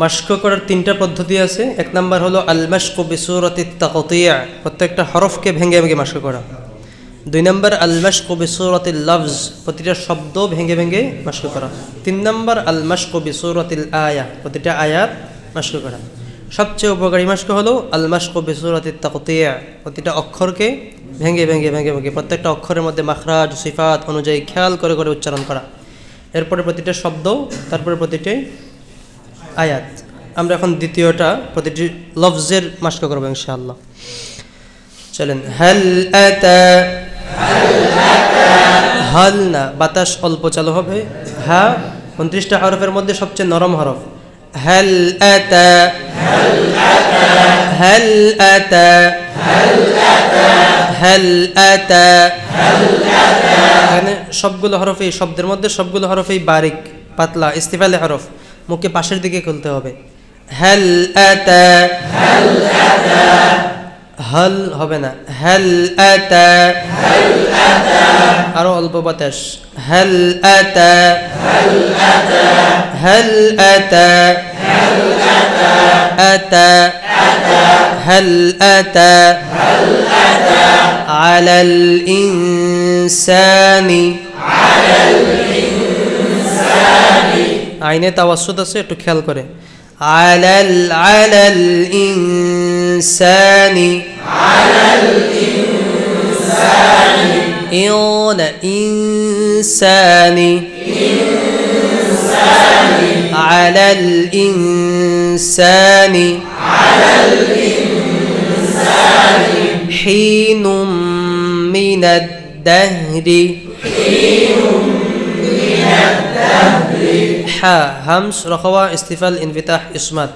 মাশক করার তিনটা পদ্ধতি আছে। এক নাম্বার হলো আল মাশকু বিসূরাতিত তাকতিয়া, প্রত্যেকটা হরফকে ভেঙে ভেঙে মাশক করা। দুই নাম্বার আল মাশকু বিসূরাতিল লফজ, প্রতিটা শব্দ ভেঙে ভেঙে মাশক করা। তিন নাম্বার আল মাশকু বিসূরাতিল আয়া, প্রতিটা আয়াত মাশক করা। সবচেয়ে উপকারী মাশক হলো আল মাশকু বিসূরাতিত তাকতিয়া, প্রতিটা অক্ষরকে ভেঙে ভেঙে ভেঙে ভেঙে প্রত্যেকটা অক্ষরের মধ্যে মাখরাজ সিফাত অনুযায়ী খেয়াল করে করে উচ্চারণ করা। এরপরে প্রতিটা শব্দ, তারপরে প্রতিটি আয়াত। আমরা এখন দ্বিতীয়টা প্রতিটি লফজের মাশক করব ইনশাআল্লাহ। চলেন। হাল আতা, হাল না, বাতাস অল্প চালু হবে। হা 29টা হরফের মধ্যে সবচেয়ে নরম হরফ। হাল আতা, হাল আতা, হাল আতা। এখানে সবগুলো হরফেই, শব্দের মধ্যে সবগুলো হরফেই বারিক পাতলা ইস্তিফালে হরফ, মুখকে পাশের দিকে খুলতে হবে। হাল আতা, হল হবে না, হাল আতা। আরো অল্প বাতাস। হাল আতা, হাল আতা, আতা, হাল আতা আলাল ইনসানি, আইনে তাওয়াসসুত আছে, একটু খেয়াল করে। আলাল আলাল ইনসানি, আলাল ইনসানি, ইউনা ইনসানি, ইনসানি, আলাল ইনসানি, আলাল ইনসানি, হিনুম মিনাদ দাহরি, হিনুম মিনাদ দাহরি। হা হামস রখওয়া ইস্তিফাল ইনফিতাহ ইসমাত।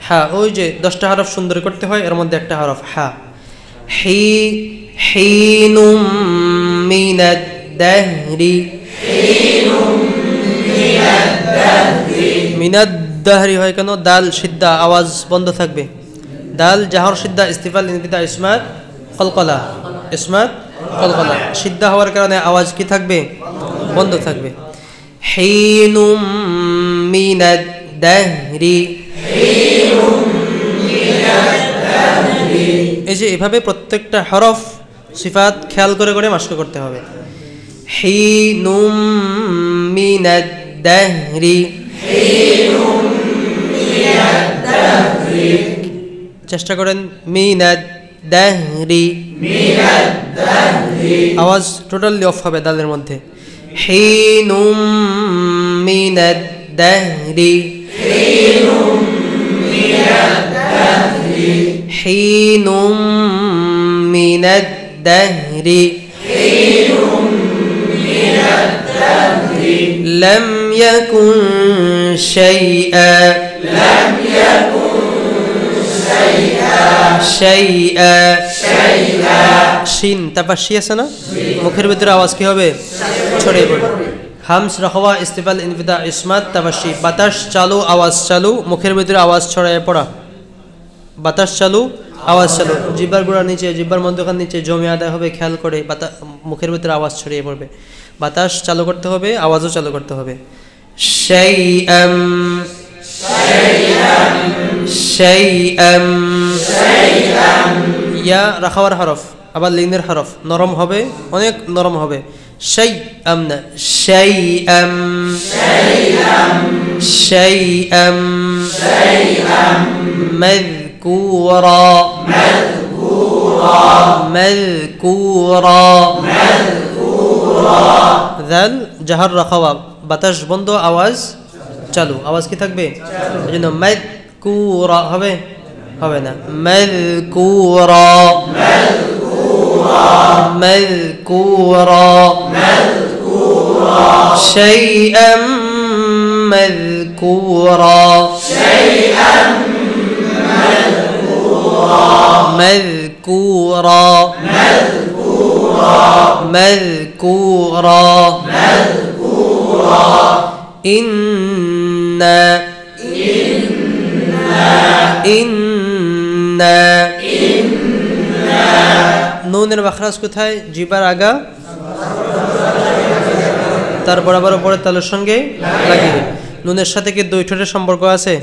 হা ওই যে 10টা হরফ সুন্দর করতে হয়, এর মধ্যে একটা হরফ হা। হি হিনুম মিনাদ দাহরি, হিনুম মিনাদ দাহরি। মিনাদ দাহরি হয় কেন? দাল সিদ্ধা, আওয়াজ বন্ধ থাকবে। দাল জাহর সিদ্ধা ইস্তিফাল ইনফিতাহ ইসমাত কলকলা, ইসমাত কলকলা। সিদ্ধা হওয়ার কারণে আওয়াজ কি থাকবে? বন্ধ থাকবে। হিনুম মিনাদ দাহরি, হিনুম মিনাদ দাহরি। এই যে এভাবে প্রত্যেকটা হরফ সিফাত খেয়াল করে করে মাশক করতে হবে। হিনুম মিনাদ দাহরি, হিনুম মিনাদ দাহরি। চেষ্টা করেন। মিনাদ দাহরি, মিনাদ দাহরি। আওয়াজ টোটালি অফ হবে দালের মধ্যে। হিনুম মিনাদ দাহরি, হিনুম মিনাদ দাহরি, হিনুম মিনাদ দাহরি, হিনুম মিনাদ দাহরি। লাম ইয়াকুন শাইআ, লাম ইয়াকুন শাইআ, শাইআ, শাইআ। শিন তাপাশি আছে না, মুখের ভিতরে আওয়াজ কি হবে? ছড়িয়ে পড়বে। হামস রখওয়া ইস্তিফাল ইনফিতাহ ইসমাত তাবাশি, বাতাস চালু আওয়াজ চালু, মুখের ভিতরে আওয়াজ ছড়িয়ে পড়া। বাতাস চালু আওয়াজ চালু, জিহ্বার গোড়ার নিচে, জিহ্বার মধ্যখান নিচে জমে আদায় হবে, খেয়াল করে মুখের ভিতরে আওয়াজ ছড়িয়ে পড়বে। বাতাস চালু করতে হবে, আওয়াজও চালু করতে হবে। শাইআম, শাইআম, শাইআম, শাইআম। ইয়া রাখাওয়ার হরফ, আবার লিনের হরফ, নরম হবে, অনেক নরম হবে। শাইআম না, শাইআম, শাইআম, শাইআম, শাইআম। মাযকুরা, মাযকুরা, মাযকুরা, মাযকুরা। যাল জাহর রাখাওয়া, বাতাস বন্ধ আওয়াজ চালু, আওয়াজ কি থাকবে? এজন্য মাযকুরা হবে, হবে না। মাযকুরা, মাযকুরা, মাযকুরা, মাযকুরা। শাইআম মাযকুরা, শাইআম মাযকুরা, মাযকুরা, মাযকুরা, মাযকুরা, মাযকুরা। ইন্না, ইন্না, ইন্না, ইন্না। নুনের মাখরাজ কোথায়? জিহ্বার আগা তার বরাবর উপরের তালুর সঙ্গে লাগিয়ে নুনের সাথে কি দুই ঠোঁটের সম্পর্ক আছে?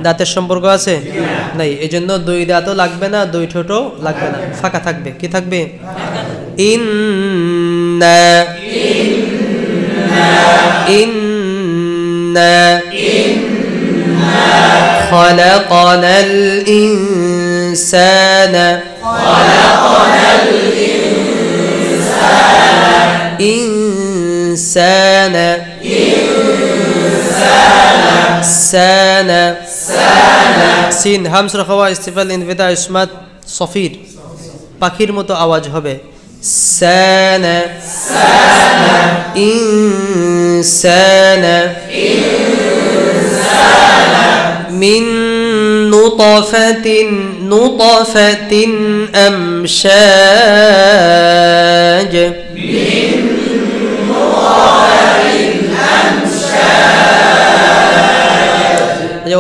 দাঁতের সম্পর্ক আছে? নাই। এজন্য দুই দাঁতও লাগবে না, দুই ঠোঁটও লাগবে না, ফাঁকা থাকবে। কি থাকবে? ইন্না ইন্না খলাকনাল ইনসানা ইনসানা সানা সিন হামস রাখা ইস্তিফাল ইনফিতা ইসমাত সফির, পাখির মতো আওয়াজ হবে। সানা ইনসানা মিন নুতফাতিন আমশাজ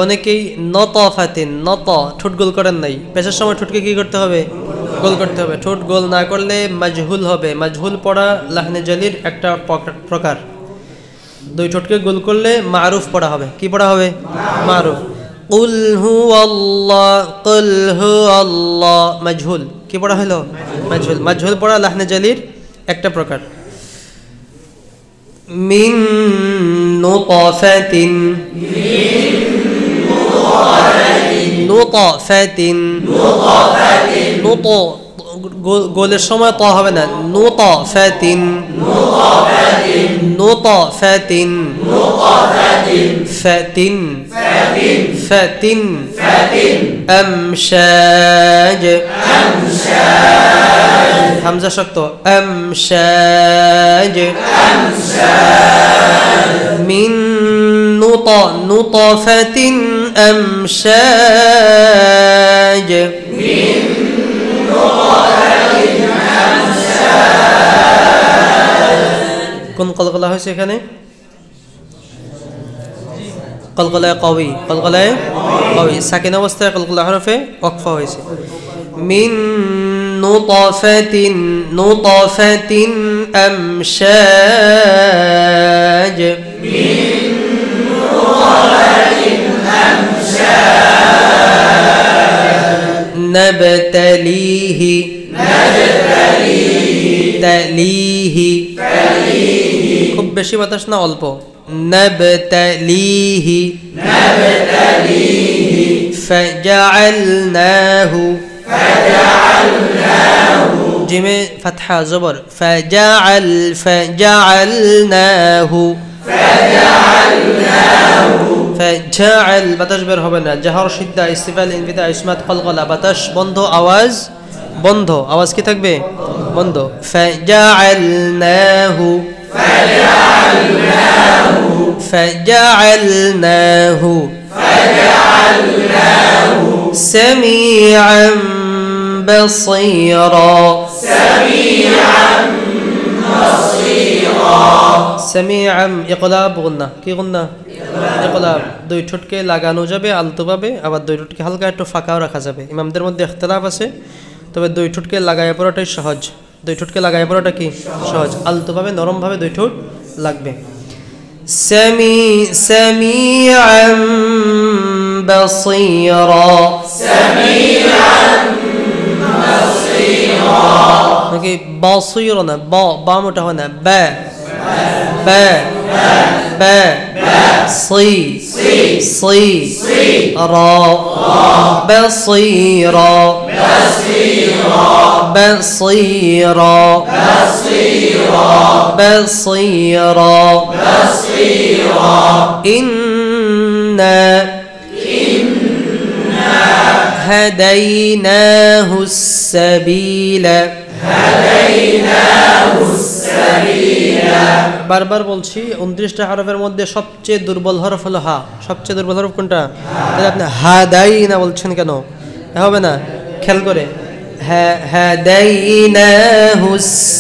অনেকেই নতফাতিন নত ঠোঁট গোল করেন নাই, পেশার সময় ঠোঁটকে কি করতে হবে? গোল করতে হবে। ঠোঁট গোল না করলে মাজহুল হবে। মাজহুল পড়া লাহনে জালির একটা প্রকার। দুই ঠোঁটকে গোল করলে মারুফ পড়া হবে। কি পড়া হবে? মারুফ। কুল হুয়াল্লাহ মাজহুল। কি পড়া হলো? মাজহুল। মাজহুল পড়া লাহনে জালির একটা প্রকার। মিন নুতফাতিন নুতফাতিন নুত গোলের সময় ত হবে না। নুতফাতিন নুতফাতিন ফাতিন ফাতিন আমশাজ হামজা শক্ত। আমশাজ মিন নুতফাতিন আমশাজ কোন কলকলা হয়েছে এখানে? কলকলায় কওয়ি, কলকলায় কওয়ি। সাকিন অবস্থায় কলকলা হরফে ওয়াকফা হয়েছে। মিন নুতফাতিন আমশাজ নাবতালিহি তালিহি খুব বেশি বাতাস না, অল্প। নাবতালিহি ফাজআলনাহু জিমে ফাতহা জবর ফাজআলনাহু ফাজআল বাতাস বের হবে না। জাহর শিদ্দা ইস্তিফাল ইনফিতা ইসমাত কলকলা বাতাস বন্ধ, আওয়াজ বন্ধ। আওয়াজ কি থাকবে? বন্ধ। ফাজআলনাহু সামিআন বাসীরা সামিআন ইকলাব গুন্না। কি গুন্না? ইকলাব। দুই ঠোঁটকে লাগানো যাবে আলতোভাবে, আবার দুই ঠোঁটকে হালকা একটু ফাঁকাও রাখা যাবে। ইমামদের মধ্যে ইখতিলাফ আছে, তবে দুই ঠোঁটকে লাগায় পড়াটাই সহজ। দুই ঠোঁটকে লাগায় পড়াটা কি সহজ? আলতোভাবে নরমভাবে দুই ঠোঁট লাগবে। সামিআন বাসীরা নাকি বাসীরা না, বা মোটা হয় না, বা বা বা সি সি রা বাসীরা বাসীরা বাসীরা ইন্না হাদাইনাহু সাবিলা বারবার বলছি 29টা হরফের মধ্যে সবচেয়ে দুর্বল হরফ হলো হা। সবচেয়ে দুর্বল হরফ কোনটা? আপনি হাদাইনা বলছেন কেন? হবে না, খেয়াল করে। হাদাইনাহু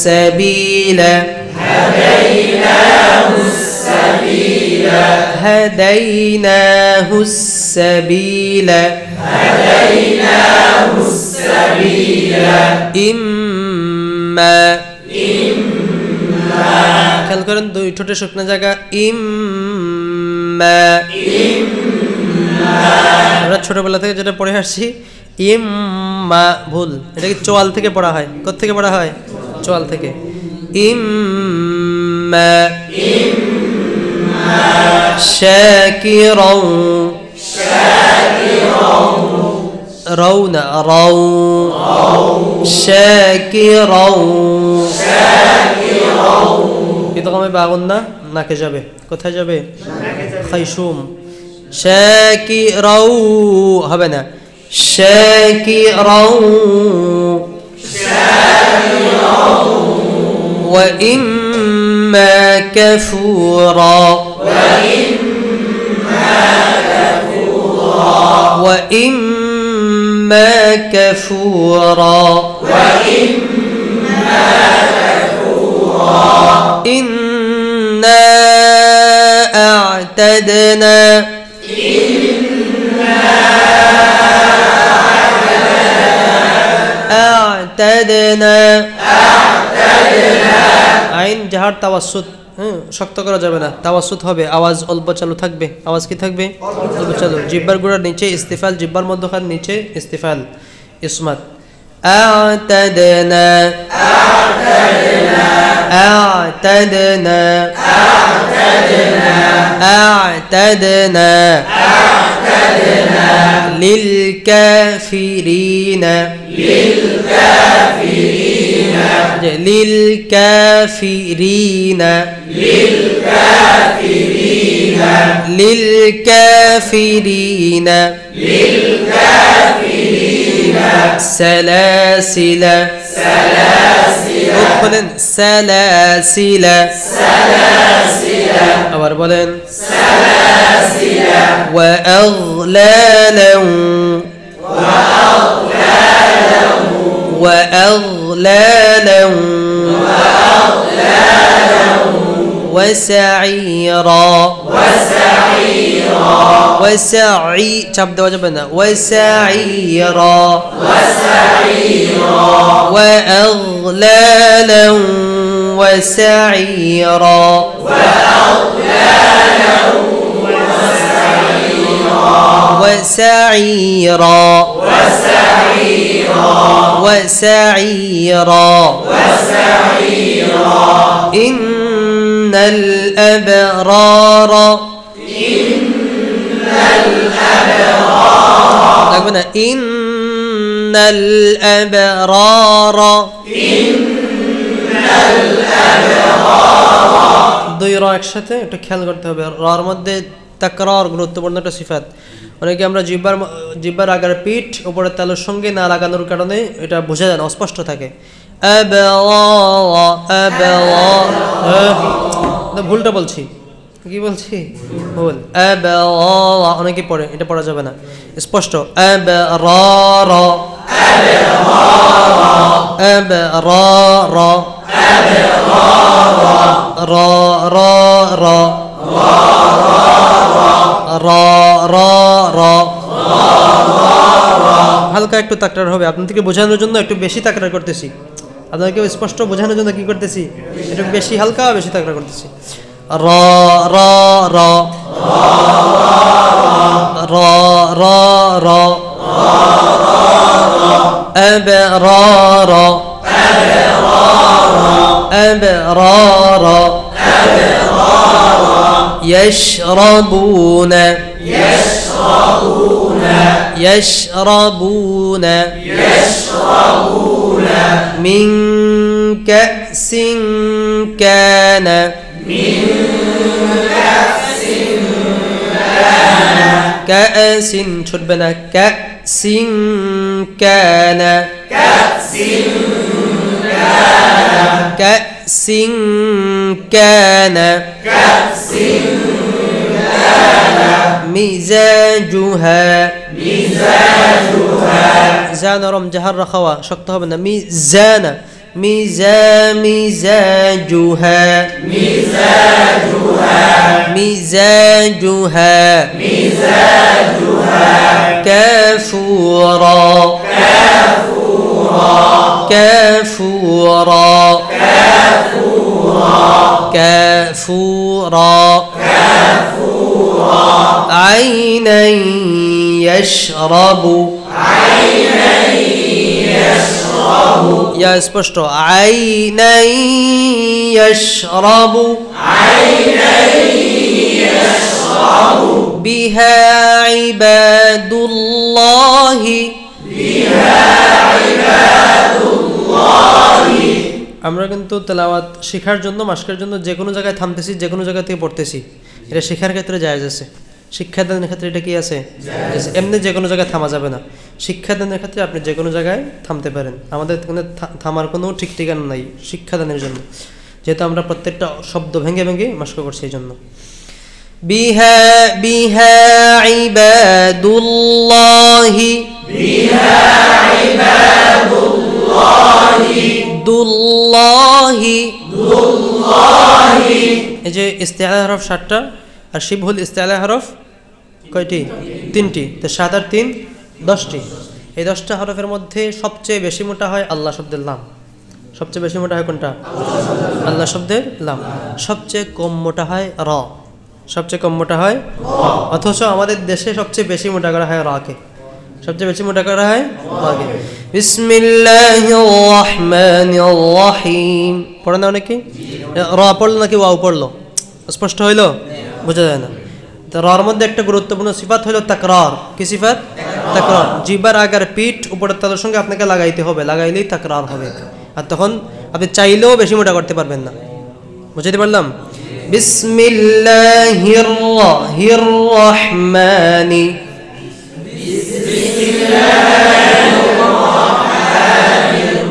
সাবিলা হাদাইনাহু সাবিলা ইম্মা খেয়াল করেন দুই ঠোঁটের শুকনো জায়গা। ইম্মা আমরা ছোটবেলা থেকে যেটা পড়ে আসছি ইম্মা ভুল, এটা কি চোয়াল থেকে পড়া হয়? কোথা থেকে পড়া হয়? চোয়াল থেকে। ইম্মা শাকিরাও, রাও না রাও, শাকিরাও, ইদগামে বাগুন না নাকে যাবে, কোথায় যাবে? খাইশুম। শাকিরাও হবে না, শাকিরাও ওয়া ইম্মা কাফুরা, ওয়া ইম্মা কাফুরা, إنا أعتدنا আইন জাহার তাওয়াসসুত, শক্ত করা যাবে না, তাওয়াসসুত হবে, আওয়াজ অল্প চালু থাকবে। আওয়াজ কি থাকবে? অল্প চালু। জিহ্বার গোড়ার নিচে ইস্তিফাল, জিহ্বার মধ্যখান নিচে ইস্তিফাল, ইসমাত। أعتدنا أعتدنا أعتدنا للكافرين للكافرين للكافرين سلاسل বলেন سلاسل আবার বলেন وأغلالا وأغلالا وسعيرا وسعي চাপ দেওয়া যাবে না وسعيرا وأغلالا وسعيرا وسعيرا وسعيرا إن الأبرار إن الأبرار দুই র একসাথে একটু খেয়াল করতে হবে। রার মধ্যে তাকরার গুরুত্বপূর্ণ একটা সিফাত। অনেকে আমরা জিহ্বার আগার পিঠ উপরের তালুর সঙ্গে না লাগানোর কারণে এটা বোঝা যায় না, অস্পষ্ট থাকে। ভুলটা বলছি, কি বলছি ভুল। অনেকে পড়ে, এটা পড়া যাবে না, স্পষ্ট। হালকা একটু তাকরার হবে, আপনাদেরকে বোঝানোর জন্য একটু বেশি তাকরার করতেছি, আপনাদেরকে স্পষ্ট বোঝানোর জন্য কি করতেছি, একটু বেশি হালকা বেশি তাকরার করতেছি। র র র র র র أبرار أبرار يشربون يشربون من كأس كان كأس شربنا كأس كان كأس كان مزاجها زان رم جهر رخوا شقتها بنا ميزان مزاجها مزاجها كافورا كافورا كافورا عينا يشرب يا স্পষ্ট عينا يشرب بها عباد الله আমরা কিন্তু তেলাওয়াত শেখার জন্য মাস্কের জন্য যে কোনো জায়গায় থামতেছি, যে কোনো জায়গা থেকে পড়তেছি, এটা শেখার ক্ষেত্রে জায়েজ আছে। শিক্ষাদানের ক্ষেত্রে এটা কি আছে? এমনি যে কোনো জায়গায় থামা যাবে না। শিক্ষাদানের ক্ষেত্রে আপনি যে কোনো জায়গায় থামতে পারেন, আমাদের এখানে থামার কোনো ঠিক ঠিকানা নাই শিক্ষাদানের জন্য, যেহেতু আমরা প্রত্যেকটা শব্দ ভেঙে ভেঙে মাস্ক করছি এই জন্য। বিহা বিহা ইবাদুল্লাহি দুল্লাহি এই যে ইস্তিআলা হরফ 7টা আর শিবহুল ইস্তিআলা হরফ কয়টি? 3টি। তো 7 আর 3 10টি। এই 10টা হরফের মধ্যে সবচেয়ে বেশি মোটা হয় আল্লাহ শব্দের লাম। সবচেয়ে বেশি মোটা হয় কোনটা? আল্লাহ শব্দের লাম। সবচেয়ে কম মোটা হয় র। সবচেয়ে কম মোটা হয় অথচ আমাদের দেশে সবচেয়ে বেশি মোটা করা হয় রাকে। সবচেয়ে বেশি মোটা করা হয় রাকে। বিসমিল্লাহির রহমানির রহিম পড়ে না অনেকে? র পড়লো নাকি ওয়াও পড়লো? স্পষ্ট হইলো? বোঝা যায় না। তো রর মধ্যে একটা গুরুত্বপূর্ণ সিফাত হলো তাকরার। কি সিফাত? তাকরার। জিহ্বার আগার পিঠ উপরের তালুর সঙ্গে আপনাকে লাগাইতে হবে, লাগাইলেই তাকরার হবে। আর তখন আপনি চাইলেও বেশি মোটা করতে পারবেন না। বুঝাইতে পারলাম? বিসমিল্লাহির রহমানি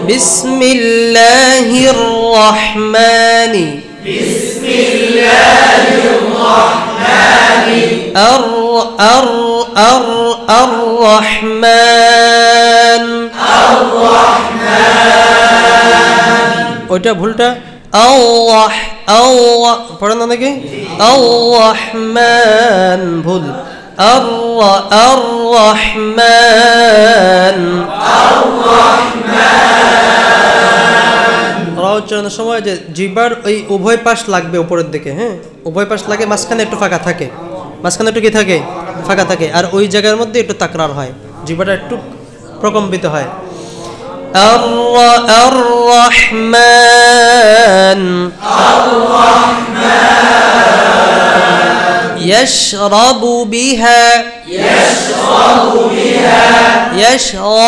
বিসমিল্লাহির রহমানি الرحمن ওইটা ভুলটা আল্লাহ আল্লাহ পড়েন না নাকি? الرحمن ভুল। الرحمن উচ্চারণের সময় যে জিহ্বার ওই উভয় পাশ লাগবে উপরের দিকে। হ্যাঁ, উভয় পাশ লাগে, মাঝখানে একটু ফাঁকা থাকে, মাঝখানে একটু কি থাকে? ফাঁকা থাকে। আর ওই জায়গার মধ্যে একটু তাকরার হয়, জিহ্বাটা একটু প্রকম্পিত হয়। الرحمن يشرب بها يشرب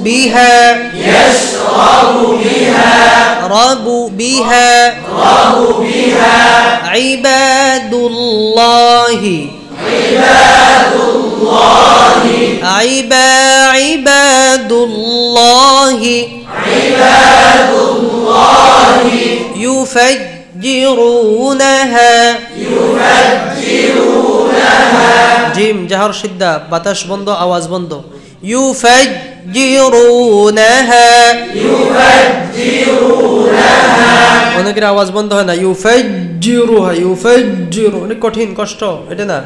بها رب بها عباد الله عباد الله يفجرونها জিম জাহর সিদ্ধা, বাতাস বন্ধ, আওয়াজ বন্ধ। يفجرونها অনেকের আওয়াজ বন্ধ হয় না। ইউফাজ্জিরুহা, ইউফাজ্জিরু অনেক কঠিন কষ্ট, এটা না।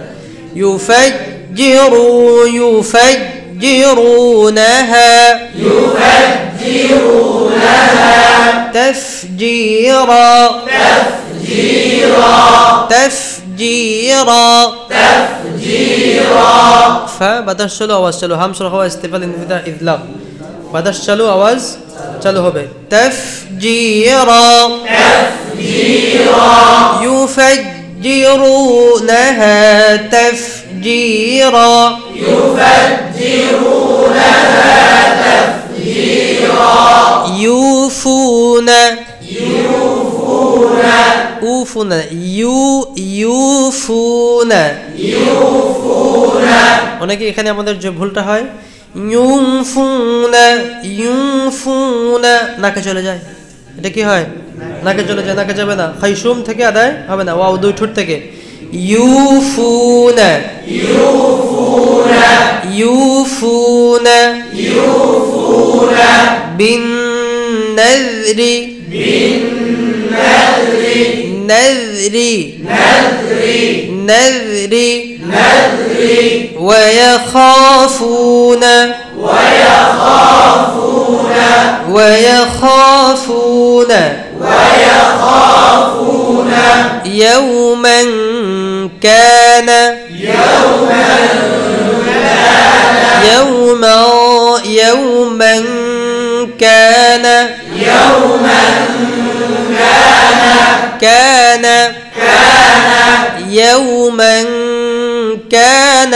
يفجرونها تفجيرا বাতাস চালু আওয়াজ চালু, হামসর হওয়া ইস্তেফাল ইনফিতা ইদলাক, বাতাস চালু আওয়াজ চালু হবে। তাফজিরা يفجرونها تفجيرا يوفون অনেকে এখানে আমাদের যে ভুলটা হয় ইউফুনা নাকে চলে যায়। এটা কি হয়? নাকে চলে যায়, নাকে যাবে না। খাইসুম থেকে আদায় হবে না, ওয়াও দুই ঠোঁট থেকে। ইউফুনা বিন নাযরি ويخافون يوما كان يوما كان يوما كان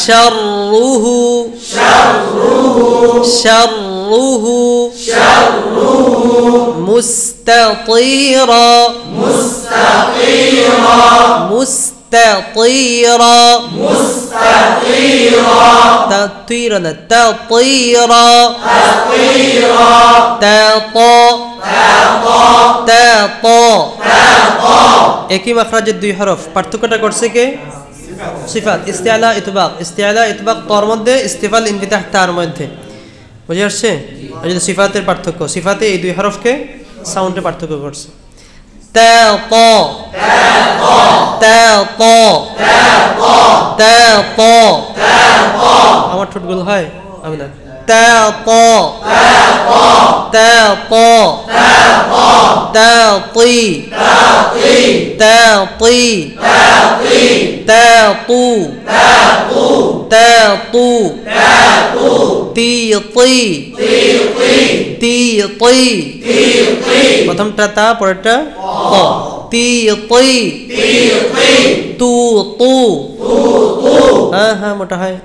شره مستطيرا تطيرا একই মাখরাজের দুই হরফ, পার্থক্যটা করছে কে? সিফাত। ইস্তিআলা ইতবাক তর মধ্যে, ইস্তিফাল ইনফিতাহ তার মধ্যে। বুঝে আসছে? সিফাতের পার্থক্য, সিফাতে এই দুই হরফকে সাউন্ডে পার্থক্য করছে। আমার ঠোঁটগুলো হয় আমি না। প্রথমটা তা, পরেরটা ত। হ্যাঁ হ্যাঁ মোটা হয়।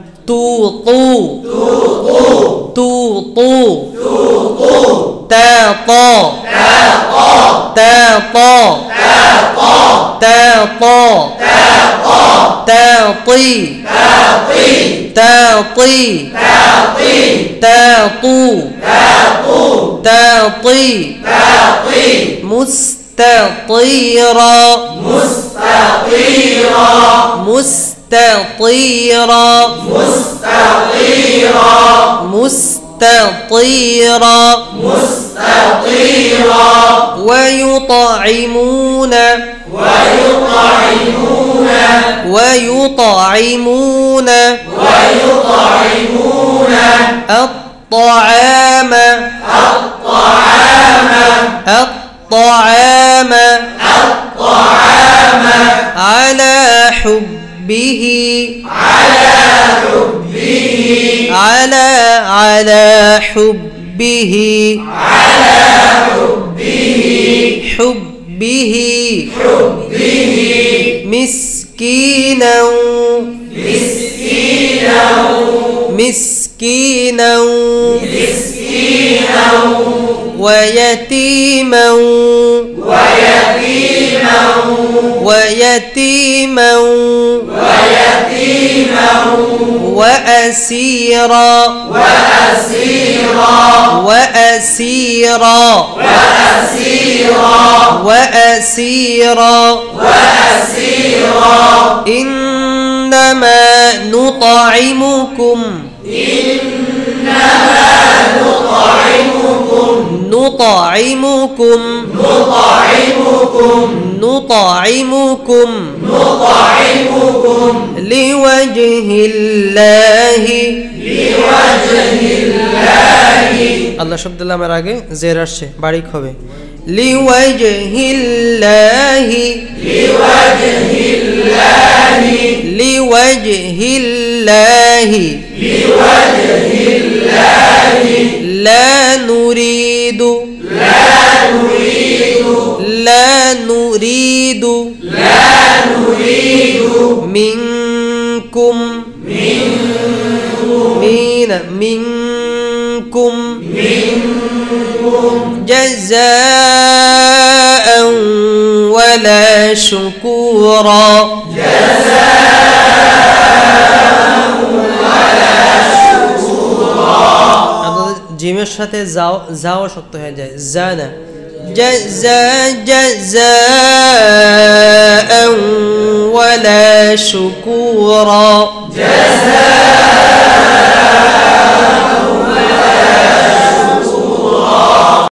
مستطيرا ويطعمون الطعام على حبه مسكينا ويتيما وأسيرا إنما نطعمكم لوجه الله আল্লাহ শব্দ লামের আগে জের আসছে, বারিক হবে। লিওয়াজহিল্লাহি লা নুরিদু মিনকুম جزاء ولا شكورا জিমের সাথে যাও শক্ত হয়ে যায়, জানা جزاء ولا شكورا